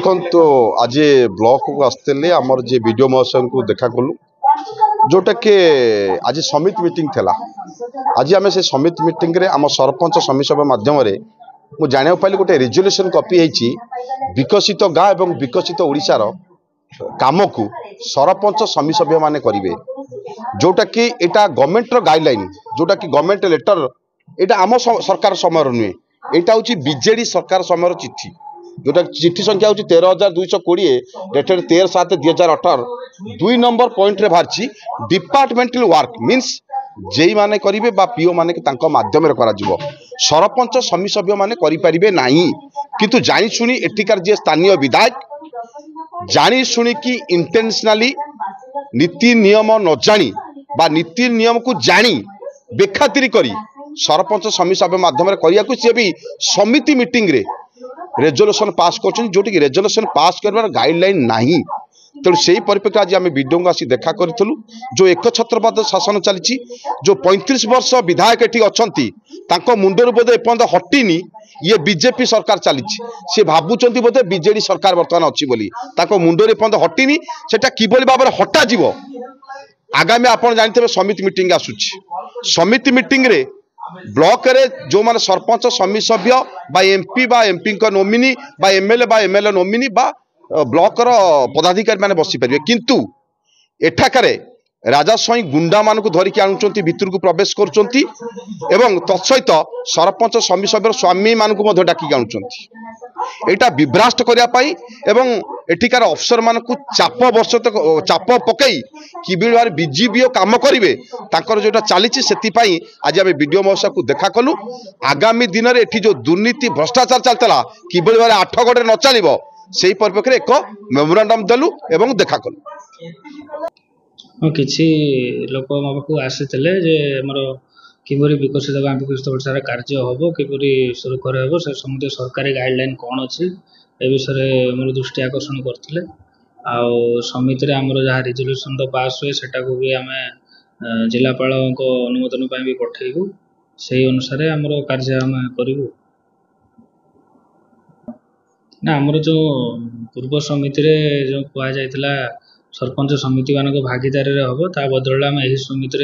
देखो आज ब्लॉक को आसते आमर जे वीडियो महोत्सव को देखा कलु जोटा कि आज समिति मीटिंग थेला। आज आम से समिति मीटिंग रे आम सरपंच समिति सभा माध्यम मुझे जाना पाइली गोटे रिजोल्यूशन कॉपी है विकसित गाँ एवं विकसित ओडिशार काम को सरपंच समिति सभ्य माने करेंगे जोटा कि एटा गवर्नमेंट गाइडलाइन जोटा कि गवर्नमेंट लेटर एटा आम सरकार समय नुहे यहाँ हूँ बीजेडी सरकार समय चिट्ठी जोटा चिट्ठी संख्या हूँ 13,220 डेटेड 13/7/2018 2 नंबर पॉइंट रे बाहरी डिपार्टमेंटल वर्क मीन्स जेई माने करिवे बा पीओ माने तांको माध्यम रे करा जिवो सरपंच समिति सभ्य माने करि परिबे नाही किंतु जानि सुनी एठिकार जे स्थानीय विधायक जानि सुनी कि इंटेंशनली नीति नियम न जानी बा नीति नियम को जानी बेखातिरी करी सरपंच समिति सभ्य माध्यम रे करिया को से भी समिति मीटिंग रे रेजोल्यूशन पास कर जोटि कि रेजोल्यूशन पास कर गाइडलाइन नहीं तेणु से परिप्रेक्षी आज आम वीडियो को आसी देखा करूँ जो एक छत्रवाद शासन चली जो 35 वर्ष विधायक ये अच्छा मुंडर बोधे एपर्त हटिनी ये बीजेपी सरकार चली सी भावुं बोधे बीजेडी सरकार बर्तमान अच्छी बोली मुंडर एपर्त हटिनी सेटा किभली भाव में हटा जीव आगामी आप जानते समिति मीटिंग आसूची समिति मीटिंग रे ब्लॉक रे जो माने सरपंच समिति सभ्य बा एमपी बा एमपी नोमिनी बा एमएलए नोमिनी बा ब्लॉक रो पदाधिकारी माने बसी परिबे किंतु एठाकारे राजा स्वाई गुंडा मान को धरिकी आणुचंती भितर को प्रवेश करुचंती एवं तत्सहित सरपंच समिति सभ्य स्वामी मान को डाकी आणुचंती एटा विभ्राष्ट करिया पाई एवं एठिकार अफसर मान को चाप वर्ष तक चाप पकई किबिल बार बीजीबीओ काम करिवे तांकर जोटा चली से आज आम वीडियो महोत्सव को देखा कलु आगामी दिन में एठी जो दुर्नीति भ्रष्टाचार चलता किबिल बार 8 गड़े न चलो से परिप्रेक्षी एक मेमोरांडम देलु एवं देखा कलु किसी लोक मो पाखु आसी किपरि विकसित गाँ विकसित ओडिशार कार्य हम किपरि सुरक्षर हम से समस्त सरकारी गाइडलाइन कौन अच्छी ए विषय मोर दृष्टि आकर्षण करते समिति आमर जहाँ रिजोल्यूशन तो पास हुए सेटा को भी आम जिलापाल अनुमोदन भी पठेबू से अनुसार आमर कार्य आम करूँ ना आमर जो पूर्व समिति जो कहुला सरपंच समिति मान भागीदारी हम ता बदल आम यही समिति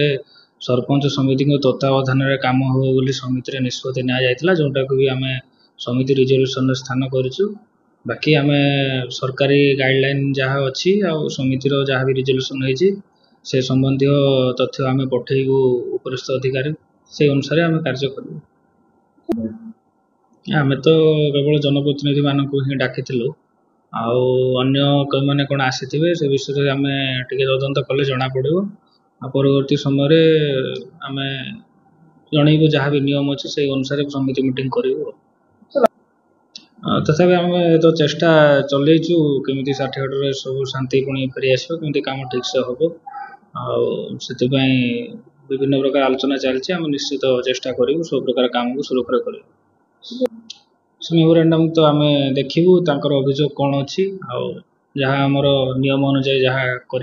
सरपंच समिति तत्वावधान काम हो बोली समिति निष्पत्ति नि जोटा को भी आम समिति रिजोल्यूशन स्थान करूँ बाकी आम सरकारी गाइडलाइन जहाँ अच्छी समितिर जहाँ भी रिजोल्यूशन होती से संबंधी तथ्य आम पठेबू उपरिस्थ अधिकारी से अनुसार आम कार्य करूँ आम तो केवल जनप्रतिनिधि मान ही डाकी अन्य कई मैंने कौन आसी से विषय आम टे तदंत कले जना पड़ो परवर्ती समय आम जनइबू जहाँ भी नियम अच्छे से अनुसार समिति मीटिंग करूँ तथापि आम तो चेष्टा चलैचु केमी सर्टिफिकेट सब शांति पुणी फेरी आसो केमी कम ठीक से हम से विभिन्न प्रकार आलोचना चलती आम निश्चित चेष्टा करूँ सब प्रकार काम को सुरक्षित कर मेमोरांडम तो आम देखू तर अभियोग कौन अच्छी जहाँ आमर नियम अनुजाई जहाँ कर